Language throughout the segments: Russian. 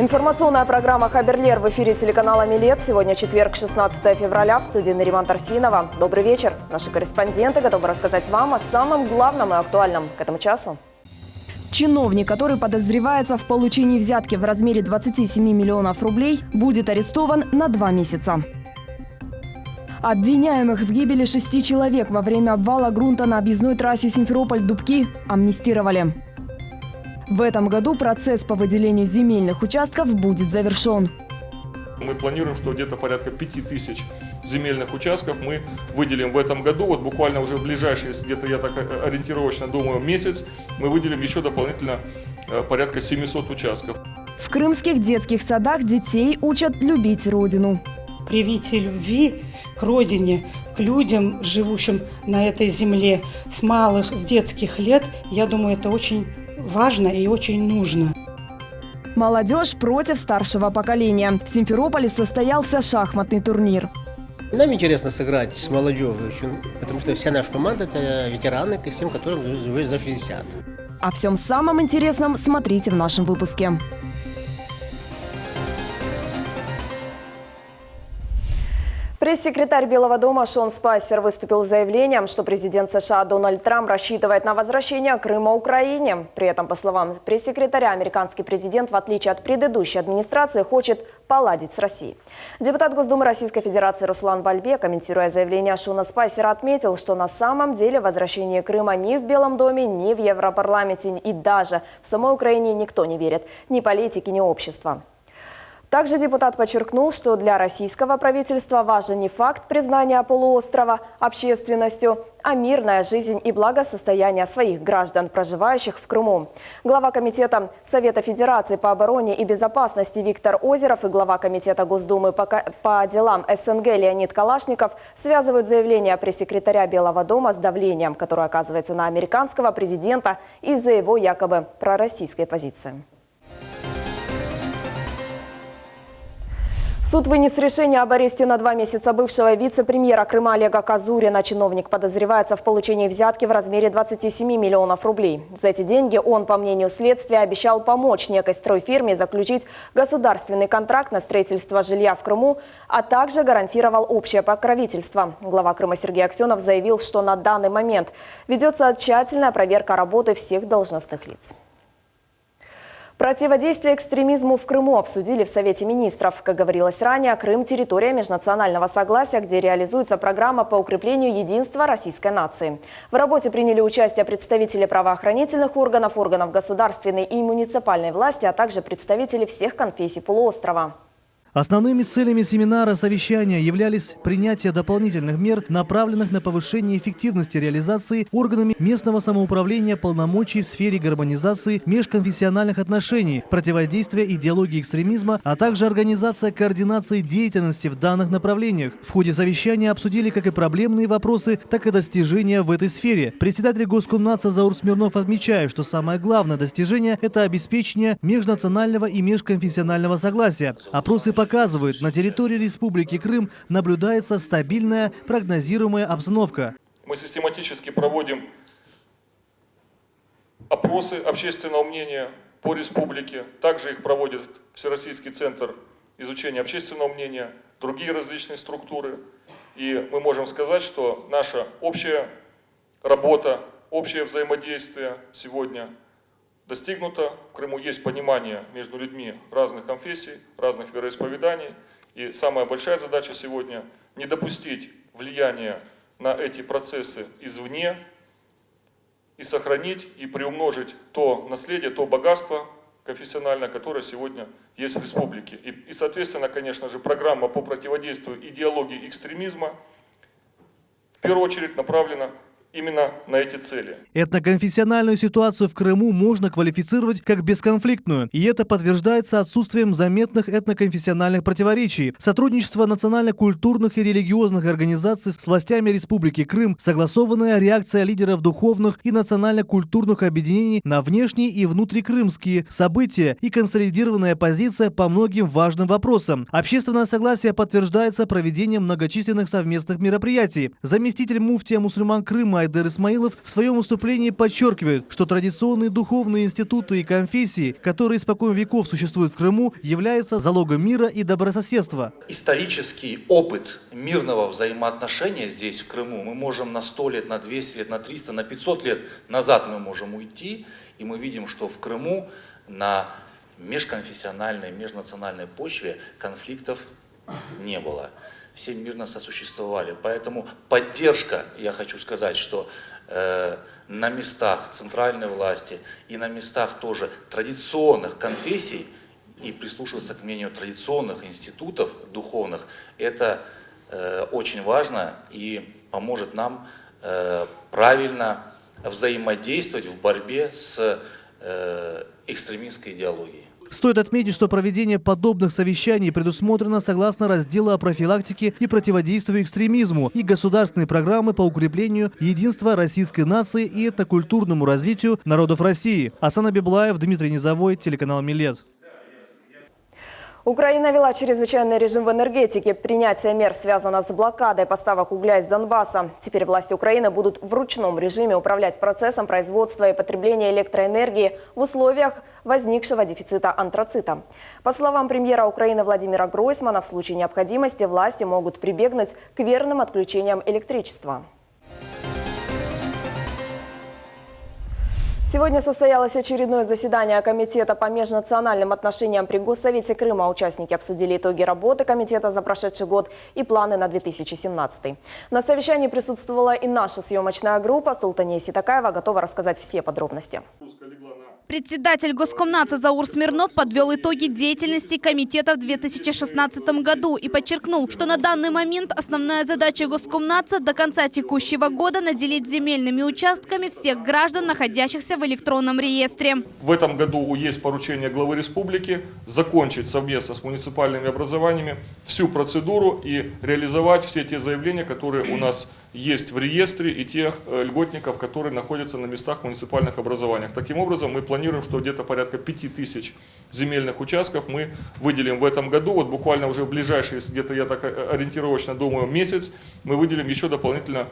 Информационная программа «Хаберлер» в эфире телеканала «Милет». Сегодня четверг, 16 февраля, в студии Нариман Тарсинова. Добрый вечер. Наши корреспонденты готовы рассказать вам о самом главном и актуальном к этому часу. Чиновник, который подозревается в получении взятки в размере 27 миллионов рублей, будет арестован на 2 месяца. Обвиняемых в гибели 6 человек во время обвала грунта на объездной трассе Симферополь-Дубки амнистировали. В этом году процесс по выделению земельных участков будет завершен. Мы планируем, что где-то порядка 5000 земельных участков мы выделим в этом году. Вот буквально уже в ближайшие, где-то я так ориентировочно думаю, месяц, мы выделим еще дополнительно порядка 700 участков. В крымских детских садах детей учат любить родину. Привитие любви к родине, к людям, живущим на этой земле с малых, с детских лет, я думаю, это очень важно и очень нужно. Молодежь против старшего поколения. В Симферополе состоялся шахматный турнир. Нам интересно сыграть с молодежью, потому что вся наша команда – это ветераны, к тем, которым уже за 60. О всем самом интересном смотрите в нашем выпуске. Пресс-секретарь Белого дома Шон Спайсер выступил с заявлением, что президент США Дональд Трамп рассчитывает на возвращение Крыма Украине. При этом, по словам пресс-секретаря, американский президент, в отличие от предыдущей администрации, хочет поладить с Россией. Депутат Госдумы Российской Федерации Руслан Бальбек, комментируя заявление Шона Спайсера, отметил, что на самом деле возвращение Крыма ни в Белом доме, ни в Европарламенте и даже в самой Украине никто не верит. Ни политики, ни общество. Также депутат подчеркнул, что для российского правительства важен не факт признания полуострова общественностью, а мирная жизнь и благосостояние своих граждан, проживающих в Крыму. Глава Комитета Совета Федерации по обороне и безопасности Виктор Озеров и глава Комитета Госдумы по делам СНГ Леонид Калашников связывают заявление пресс-секретаря Белого дома с давлением, которое оказывается на американского президента из-за его якобы пророссийской позиции. Суд вынес решение об аресте на 2 месяца бывшего вице-премьера Крыма Олега Казурина. Чиновник подозревается в получении взятки в размере 27 миллионов рублей. За эти деньги он, по мнению следствия, обещал помочь некой стройфирме заключить государственный контракт на строительство жилья в Крыму, а также гарантировал общее покровительство. Глава Крыма Сергей Аксенов заявил, что на данный момент ведется тщательная проверка работы всех должностных лиц. Противодействие экстремизму в Крыму обсудили в Совете министров. Как говорилось ранее, Крым – территория межнационального согласия, где реализуется программа по укреплению единства российской нации. В работе приняли участие представители правоохранительных органов, органов государственной и муниципальной власти, а также представители всех конфессий полуострова. Основными целями семинара совещания являлись принятие дополнительных мер, направленных на повышение эффективности реализации органами местного самоуправления полномочий в сфере гармонизации межконфессиональных отношений, противодействия идеологии экстремизма, а также организация координации деятельности в данных направлениях. В ходе совещания обсудили как и проблемные вопросы, так и достижения в этой сфере. Председатель Госкомнадзора Заур Смирнов отмечает, что самое главное достижение – это обеспечение межнационального и межконфессионального согласия. Опросы показывают, на территории Республики Крым наблюдается стабильная, прогнозируемая обстановка. Мы систематически проводим опросы общественного мнения по республике. Также их проводит Всероссийский центр изучения общественного мнения, другие различные структуры. И мы можем сказать, что наша общая работа, общее взаимодействие сегодня достигнуто. В Крыму есть понимание между людьми разных конфессий, разных вероисповеданий. И самая большая задача сегодня – не допустить влияния на эти процессы извне и сохранить и приумножить то наследие, то богатство конфессиональное, которое сегодня есть в республике. И соответственно, конечно же, программа по противодействию идеологии экстремизма в первую очередь направлена именно на эти цели. Этноконфессиональную ситуацию в Крыму можно квалифицировать как бесконфликтную, и это подтверждается отсутствием заметных этноконфессиональных противоречий. Сотрудничество национально-культурных и религиозных организаций с властями Республики Крым, согласованная реакция лидеров духовных и национально-культурных объединений на внешние и внутрикрымские события и консолидированная позиция по многим важным вопросам. Общественное согласие подтверждается проведением многочисленных совместных мероприятий. Заместитель муфтия мусульман Крыма Айдер Исмаилов в своем выступлении подчеркивает, что традиционные духовные институты и конфессии, которые испокон веков существуют в Крыму, являются залогом мира и добрососедства. Исторический опыт мирного взаимоотношения здесь, в Крыму, мы можем на 100 лет, на 200 лет, на 300, на 500 лет назад мы можем уйти, и мы видим, что в Крыму на межконфессиональной, межнациональной почве конфликтов не было. Все мирно сосуществовали. Поэтому поддержка, я хочу сказать, что на местах центральной власти и на местах тоже традиционных конфессий и прислушиваться к мнению традиционных институтов духовных, это очень важно и поможет нам правильно взаимодействовать в борьбе с экстремистской идеологией. Стоит отметить, что проведение подобных совещаний предусмотрено согласно раздела о профилактике и противодействию экстремизму и государственной программы по укреплению единства российской нации и этнокультурному развитию народов России. Асан Абиблаев, Дмитрий Низовой, телеканал Милет. Украина ввела чрезвычайный режим в энергетике. Принятие мер связано с блокадой поставок угля из Донбасса. Теперь власти Украины будут в ручном режиме управлять процессом производства и потребления электроэнергии в условиях возникшего дефицита антрацита. По словам премьера Украины Владимира Гройсмана, в случае необходимости власти могут прибегнуть к верным отключениям электричества. Сегодня состоялось очередное заседание Комитета по межнациональным отношениям при Госсовете Крыма. Участники обсудили итоги работы комитета за прошедший год и планы на 2017. На совещании присутствовала и наша съемочная группа. Султания Ситакаева готова рассказать все подробности. Председатель Госкомнадзора Заур Смирнов подвел итоги деятельности комитета в 2016 году и подчеркнул, что на данный момент основная задача Госкомнадзора до конца текущего года наделить земельными участками всех граждан, находящихся в электронном реестре. В этом году есть поручение главы республики закончить совместно с муниципальными образованиями всю процедуру и реализовать все те заявления, которые у нас есть в реестре, и тех льготников, которые находятся на местах муниципальных образований. Таким образом, мы планируем, что где-то порядка 5000 земельных участков мы выделим в этом году. Вот буквально уже в ближайшие, где-то я так ориентировочно думаю, месяц, мы выделим еще дополнительно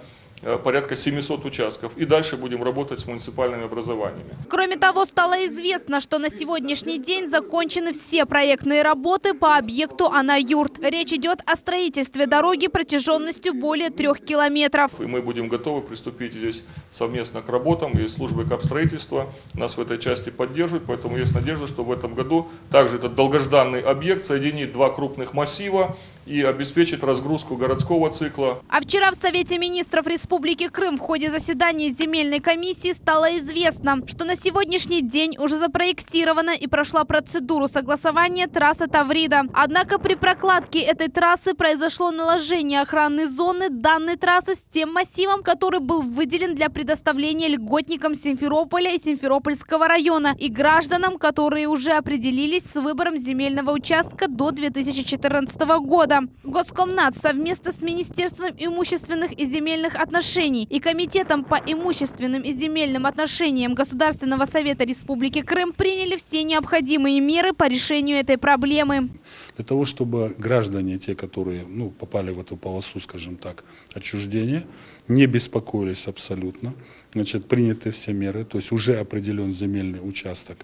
порядка 700 участков. И дальше будем работать с муниципальными образованиями. Кроме того, стало известно, что на сегодняшний день закончены все проектные работы по объекту Ана-Юрт. Речь идет о строительстве дороги протяженностью более 3 километров. И мы будем готовы приступить здесь совместно к работам. И службы капстроительства нас в этой части поддерживают. Поэтому есть надежда, что в этом году также этот долгожданный объект соединит два крупных массива и обеспечит разгрузку городского цикла. А вчера в Совете министров Республики Крым в ходе заседания земельной комиссии стало известно, что на сегодняшний день уже запроектирована и прошла процедуру согласования трассы Таврида. Однако при прокладке этой трассы произошло наложение охранной зоны данной трассы с тем массивом, который был выделен для предоставления льготникам Симферополя и Симферопольского района и гражданам, которые уже определились с выбором земельного участка до 2014 года. Госкомнадзор совместно с Министерством имущественных и земельных отношений и Комитетом по имущественным и земельным отношениям Государственного совета Республики Крым приняли все необходимые меры по решению этой проблемы. Для того, чтобы граждане, те, которые попали в эту полосу, скажем так, отчуждения, не беспокоились абсолютно. Значит, приняты все меры, то есть уже определен земельный участок,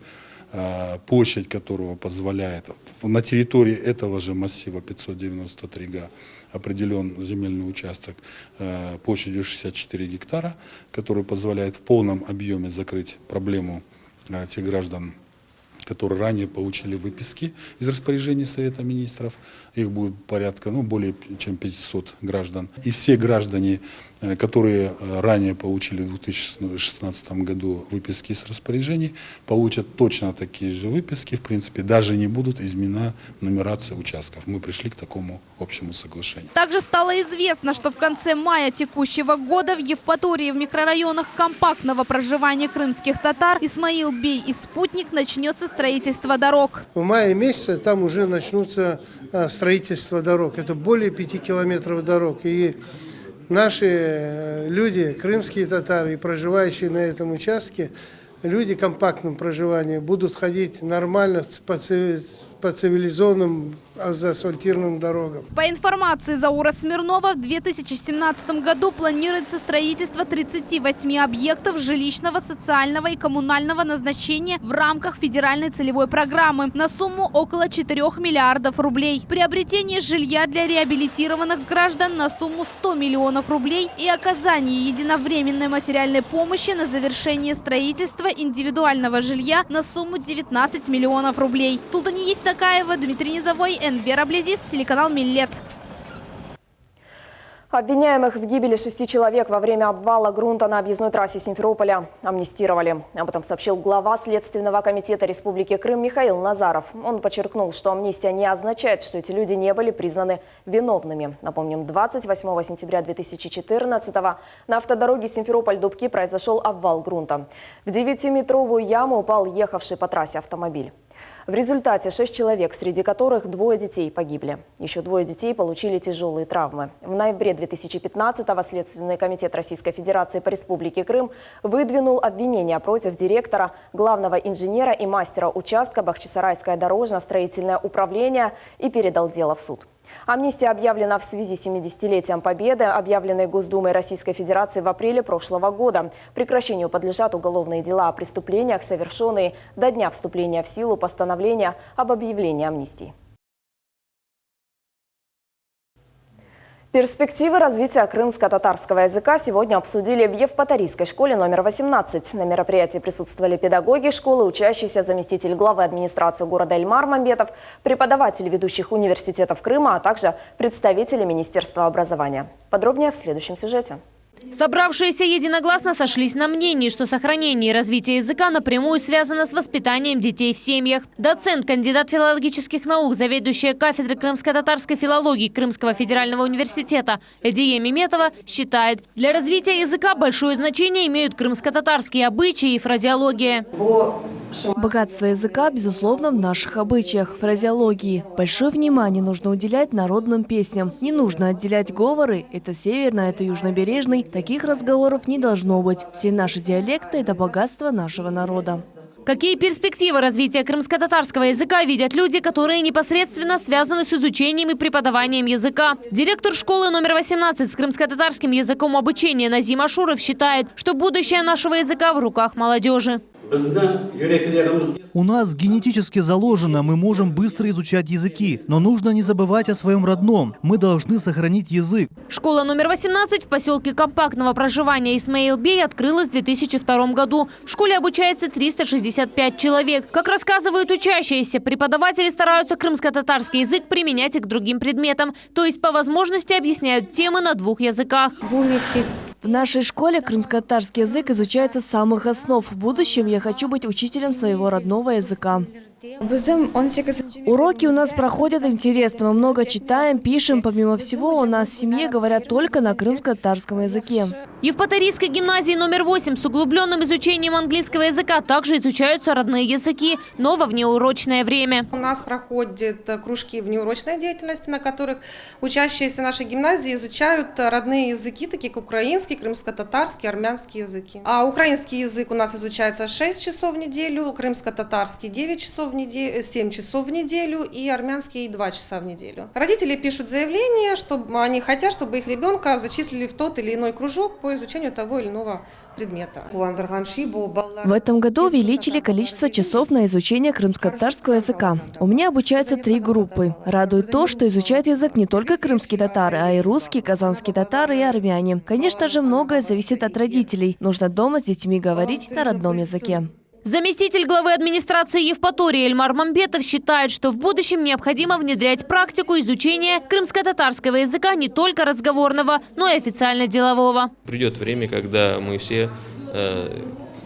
площадь которого позволяет на территории этого же массива 593 га определен земельный участок площадью 64 гектара, который позволяет в полном объеме закрыть проблему тех граждан, которые ранее получили выписки из распоряжений Совета министров. Их будет порядка, более чем 500 граждан. И все граждане, которые ранее получили в 2016 году выписки из распоряжений, получат точно такие же выписки. В принципе, даже не будут изменена нумерация участков. Мы пришли к такому общему соглашению. Также стало известно, что в конце мая текущего года в Евпатории в микрорайонах компактного проживания крымских татар Исмаил-Бей и Спутник начнется строительство дорог. В мае месяце там уже начнутся строительство дорог. Это более 5 километров дорог. И наши люди, крымские татары, проживающие на этом участке, люди компактного проживания, будут ходить нормально по цивилизованным заасфальтированным дорогам. По информации Заура Смирнова, в 2017 году планируется строительство 38 объектов жилищного, социального и коммунального назначения в рамках федеральной целевой программы на сумму около 4 миллиардов рублей. Приобретение жилья для реабилитированных граждан на сумму 100 миллионов рублей и оказание единовременной материальной помощи на завершение строительства индивидуального жилья на сумму 19 миллионов рублей. Султания Такаева, Дмитрий Низовой, Энвер Аблезис, телеканал Миллет. Обвиняемых в гибели 6 человек во время обвала грунта на объездной трассе Симферополя амнистировали. Об этом сообщил глава Следственного комитета Республики Крым Михаил Назаров. Он подчеркнул, что амнистия не означает, что эти люди не были признаны виновными. Напомним, 28 сентября 2014-го на автодороге Симферополь-Дубки произошел обвал грунта. В 9-метровую яму упал ехавший по трассе автомобиль. В результате 6 человек, среди которых 2 детей, погибли. Еще 2 детей получили тяжелые травмы. В ноябре 2015-го Следственный комитет Российской Федерации по Республике Крым выдвинул обвинения против директора, главного инженера и мастера участка Бахчисарайское дорожно-строительное управление и передал дело в суд. Амнистия объявлена в связи с 70-летием Победы, объявленной Госдумой Российской Федерации в апреле прошлого года. Прекращению подлежат уголовные дела о преступлениях, совершенные до дня вступления в силу постановления об объявлении амнистии. Перспективы развития крымско-татарского языка сегодня обсудили в Евпаторийской школе номер 18. На мероприятии присутствовали педагоги школы, учащийся, заместитель главы администрации города Эльмар Мамбетов, преподаватели ведущих университетов Крыма, а также представители Министерства образования. Подробнее в следующем сюжете. Собравшиеся единогласно сошлись на мнении, что сохранение и развитие языка напрямую связано с воспитанием детей в семьях. Доцент, кандидат филологических наук, заведующая кафедрой крымско-татарской филологии Крымского федерального университета Эдия Меметова считает, для развития языка большое значение имеют крымско-татарские обычаи и фразеология. Богатство языка, безусловно, в наших обычаях, фразеологии. Большое внимание нужно уделять народным песням. Не нужно отделять говоры. Это северный, это южнобережный. Таких разговоров не должно быть. Все наши диалекты – это богатство нашего народа. Какие перспективы развития крымско-татарского языка видят люди, которые непосредственно связаны с изучением и преподаванием языка? Директор школы номер 18 с крымско-татарским языком обучения Назим Ашуров считает, что будущее нашего языка в руках молодежи. У нас генетически заложено, мы можем быстро изучать языки, но нужно не забывать о своем родном. Мы должны сохранить язык. Школа номер 18 в поселке компактного проживания Исмаил-Бей открылась в 2002 году. В школе обучается 365 человек. Как рассказывают учащиеся, преподаватели стараются крымско-татарский язык применять и к другим предметам. То есть по возможности объясняют темы на 2 языках. В нашей школе крымско-татарский язык изучается с самых основ. В будущем я хочу быть учителем своего родного языка. Уроки у нас проходят интересно. Мы много читаем, пишем. Помимо всего, у нас в семье говорят только на крымско-татарском языке. В Евпаторийской гимназии номер 8 с углубленным изучением английского языка также изучаются родные языки, но во внеурочное время. У нас проходят кружки внеурочной деятельности, на которых учащиеся нашей гимназии изучают родные языки, такие как украинский, крымско-татарский, армянский языки. А украинский язык у нас изучается 6 часов в неделю, крымско-татарский 9 часов в неделю, 7 часов в неделю и армянский 2 часа в неделю. Родители пишут заявление, что они хотят, чтобы их ребенка зачислили в тот или иной кружок по изучению того или иного предмета. В этом году увеличили количество часов на изучение крымско-татарского языка. У меня обучаются 3 группы. Радует то, что изучают язык не только крымские татары, а и русские, казанские татары и армяне. Конечно же, многое зависит от родителей. Нужно дома с детьми говорить на родном языке. Заместитель главы администрации Евпатории Эльмар Мамбетов считает, что в будущем необходимо внедрять практику изучения крымско-татарского языка не только разговорного, но и официально-делового. Придет время, когда мы все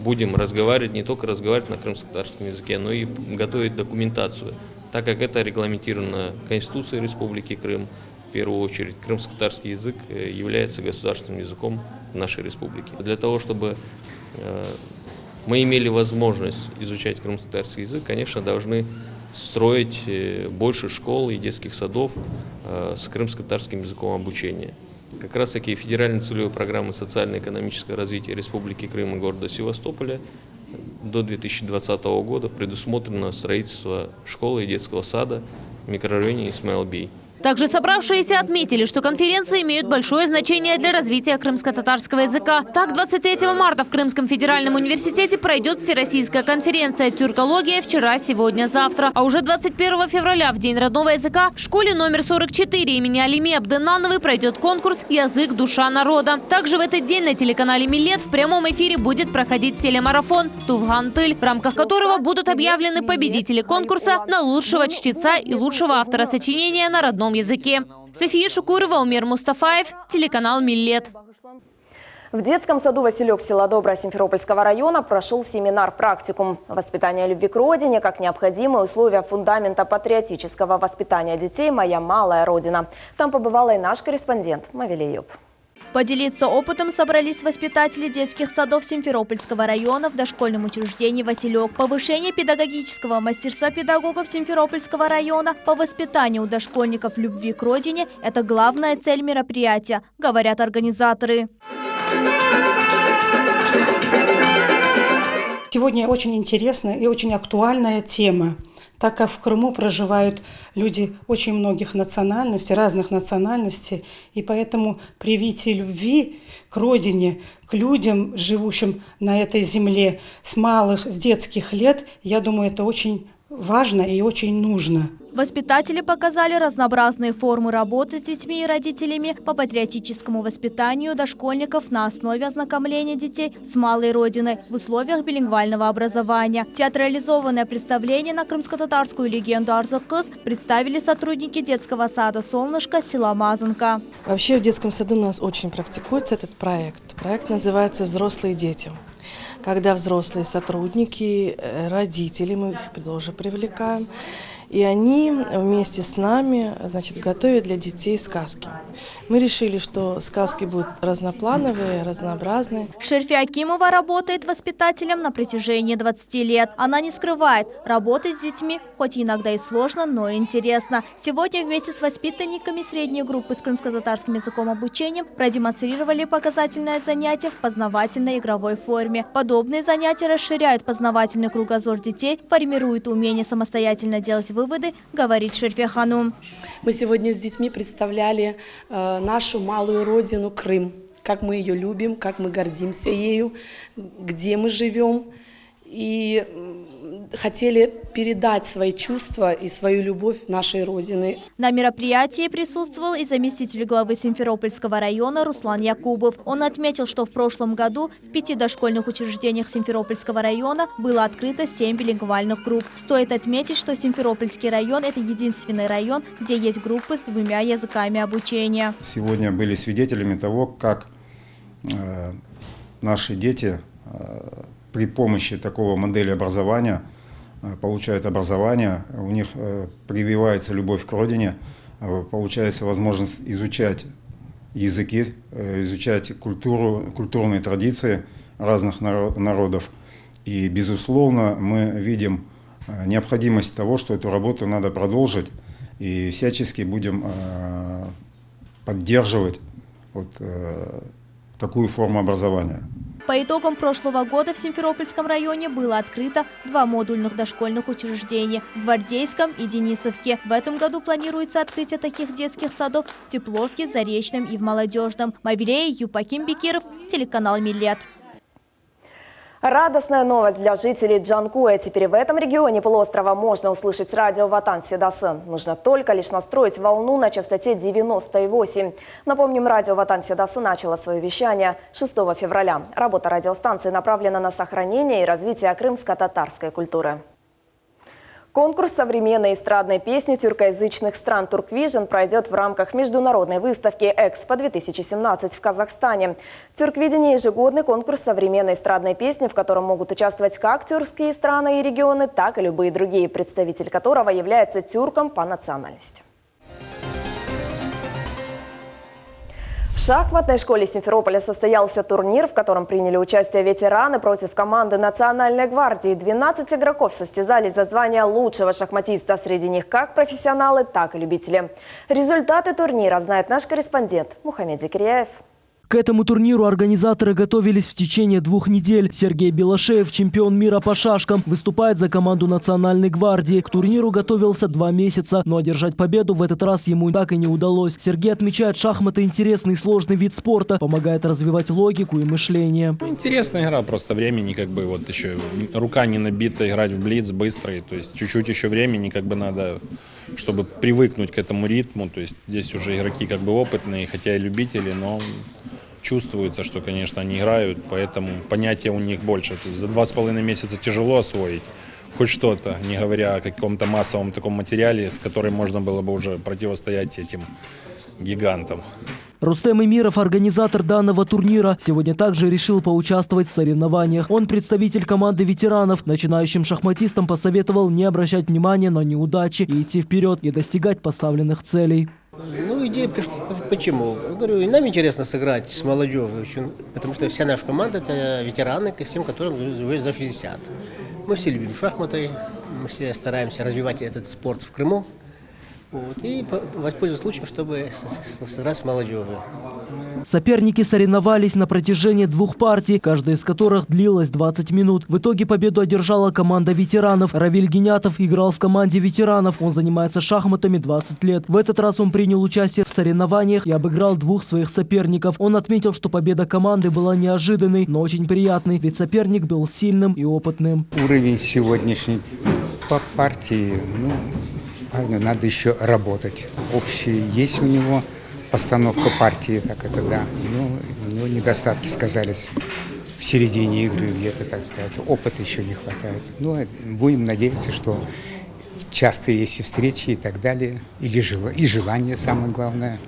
будем разговаривать, не только разговаривать на крымско-татарском языке, но и готовить документацию, так как это регламентировано Конституцией Республики Крым. В первую очередь, крымско-татарский язык является государственным языком нашей республики. Для того, чтобы мы имели возможность изучать крымско-татарский язык, конечно, должны строить больше школ и детских садов с крымско-татарским языком обучения. Как раз таки федеральной целевой программы социально-экономического развития Республики Крым и города Севастополя до 2020 года предусмотрено строительство школы и детского сада в микрорайоне Исмаил-Бей. Также собравшиеся отметили, что конференции имеют большое значение для развития крымско-татарского языка. Так, 23 марта в Крымском федеральном университете пройдет всероссийская конференция «Тюркология. Вчера, сегодня, завтра». А уже 21 февраля, в День родного языка, в школе номер 44 имени Алими Абденановой пройдет конкурс «Язык. Душа народа». Также в этот день на телеканале «Миллет» в прямом эфире будет проходить телемарафон «Туфган-Тыль», в рамках которого будут объявлены победители конкурса на лучшего чтеца и лучшего автора сочинения на родном языке. София Шукурова, Умер Мустафаев, телеканал «Миллет». В детском саду «Василек» села Добрая Симферопольского района прошел семинар-практикум «Воспитание любви к родине как необходимые условия фундамента патриотического воспитания детей. Моя малая родина». Там побывала и наш корреспондент Мавиле Юб. Поделиться опытом собрались воспитатели детских садов Симферопольского района в дошкольном учреждении «Василек». Повышение педагогического мастерства педагогов Симферопольского района по воспитанию у дошкольников любви к родине – это главная цель мероприятия, говорят организаторы. Сегодня очень интересная и очень актуальная тема, так как в Крыму проживают люди очень многих национальностей, разных национальностей, и поэтому привитие любви к родине, к людям, живущим на этой земле с детских лет, я думаю, это очень важно и очень нужно. Воспитатели показали разнообразные формы работы с детьми и родителями по патриотическому воспитанию дошкольников на основе ознакомления детей с малой родиной в условиях билингвального образования. Театрализованное представление на крымско-татарскую легенду Арзыкыз представили сотрудники детского сада «Солнышко» села Мазанка. Вообще в детском саду у нас очень практикуется этот проект. Проект называется «Взрослые дети». Когда взрослые сотрудники, родители, мы их тоже привлекаем, и они вместе с нами, готовят для детей сказки. Мы решили, что сказки будут разноплановые, разнообразные. Шерфи Акимова работает воспитателем на протяжении 20 лет. Она не скрывает, работать с детьми хоть иногда и сложно, но интересно. Сегодня вместе с воспитанниками средней группы с крымско-татарским языком обучением продемонстрировали показательное занятие в познавательной игровой форме. Подобные занятия расширяют познавательный кругозор детей, формируют умение самостоятельно делать выводы, говорит Шерфи Ханум. Мы сегодня с детьми представляли нашу малую родину Крым, как мы ее любим, как мы гордимся ею, где мы живем. И хотели передать свои чувства и свою любовь нашей Родины. На мероприятии присутствовал и заместитель главы Симферопольского района Руслан Якубов. Он отметил, что в прошлом году в 5 дошкольных учреждениях Симферопольского района было открыто 7 билингвальных групп. Стоит отметить, что Симферопольский район – это единственный район, где есть группы с 2 языками обучения. Сегодня были свидетелями того, как наши дети при помощи такого модели образования получают образование, у них прививается любовь к родине, получается возможность изучать языки, изучать культуру, культурные традиции разных народов. И, безусловно, мы видим необходимость того, что эту работу надо продолжить, и всячески будем поддерживать такую форму образования. По итогам прошлого года в Симферопольском районе было открыто 2 модульных дошкольных учреждения – в Гвардейском и Денисовке. В этом году планируется открытие таких детских садов в Тепловке, Заречном и в Молодежном. Мавилея Юпаким Бекиров, телеканал «Миллет». Радостная новость для жителей Джанкоя. Теперь в этом регионе полуострова можно услышать радио Ватан Седасы. Нужно только лишь настроить волну на частоте 90,8. Напомним, радио Ватан Седасы начало свое вещание 6 февраля. Работа радиостанции направлена на сохранение и развитие крымско-татарской культуры. Конкурс современной эстрадной песни тюркоязычных стран «Турквижн» пройдет в рамках международной выставки «Экспо-2017» в Казахстане. «Тюрквидение» – ежегодный конкурс современной эстрадной песни, в котором могут участвовать как тюркские страны и регионы, так и любые другие, представитель которого является тюрком по национальности. В шахматной школе Симферополя состоялся турнир, в котором приняли участие ветераны против команды Национальной гвардии. 12 игроков состязались за звание лучшего шахматиста. Среди них как профессионалы, так и любители. Результаты турнира знает наш корреспондент Мухаммед Зикрияев. К этому турниру организаторы готовились в течение 2 недель. Сергей Белошеев, чемпион мира по шашкам, выступает за команду Национальной гвардии. К турниру готовился 2 месяца, но одержать победу в этот раз ему так и не удалось. Сергей отмечает, шахматы интересный и сложный вид спорта, помогает развивать логику и мышление. Интересная игра, просто времени вот еще рука не набита, играть в блиц быстрый, то есть чуть-чуть еще времени надо, чтобы привыкнуть к этому ритму. То есть здесь уже игроки опытные, хотя и любители, но чувствуется, что, конечно, они играют, поэтому понятия у них больше. То есть за 2,5 месяца тяжело освоить хоть что-то, не говоря о каком-то массовом таком материале, с которым можно было бы уже противостоять этим гигантам. Рустем Эмиров, организатор данного турнира, сегодня также решил поучаствовать в соревнованиях. Он представитель команды ветеранов. Начинающим шахматистам посоветовал не обращать внимания на неудачи и идти вперед и достигать поставленных целей. Идея пришла. Почему? Говорю, и нам интересно сыграть с молодежью, потому что вся наша команда – это ветераны, всем которым уже за 60. Мы все любим шахматы, мы все стараемся развивать этот спорт в Крыму. И воспользоваться случаем, чтобы сыграть с молодежью. Соперники соревновались на протяжении 2 партий, каждая из которых длилась 20 минут. В итоге победу одержала команда ветеранов. Равиль Генятов играл в команде ветеранов. Он занимается шахматами 20 лет. В этот раз он принял участие в соревнованиях и обыграл 2 своих соперников. Он отметил, что победа команды была неожиданной, но очень приятной, ведь соперник был сильным и опытным. Уровень сегодняшний по партии, парню надо еще работать. Общий есть у него постановка партии, так это да. У него недостатки сказались в середине игры где-то, так сказать. Опыта еще не хватает. Будем надеяться, что частые есть и встречи и так далее. И желание, самое главное,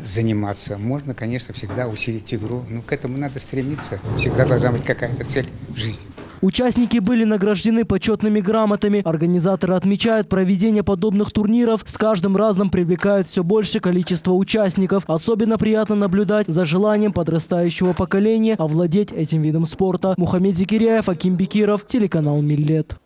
заниматься. Можно, конечно, всегда усилить игру. К этому надо стремиться. Всегда должна быть какая-то цель в жизни. Участники были награждены почетными грамотами. Организаторы отмечают, проведение подобных турниров с каждым разом привлекает все большее количество участников. Особенно приятно наблюдать за желанием подрастающего поколения овладеть этим видом спорта. Мухаммед Зикиряев, Аким Бекиров, телеканал Миллет.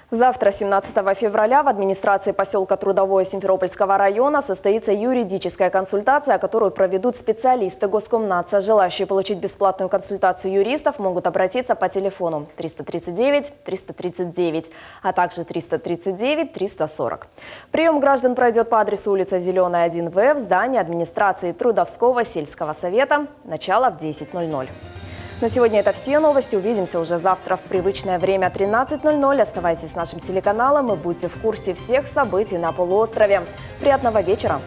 Завтра, 17 февраля, в администрации поселка Трудовое Симферопольского района состоится юридическая консультация, которую проведут специалисты Госкомнадзора. Желающие получить бесплатную консультацию юристов могут обратиться по телефону 339 339, а также 339 340. Прием граждан пройдет по адресу улица Зеленая, 1В, в здании администрации Трудовского сельского совета. Начало в 10:00. На сегодня это все новости. Увидимся уже завтра в привычное время 13:00. Оставайтесь с нашим телеканалом и будьте в курсе всех событий на полуострове. Приятного вечера!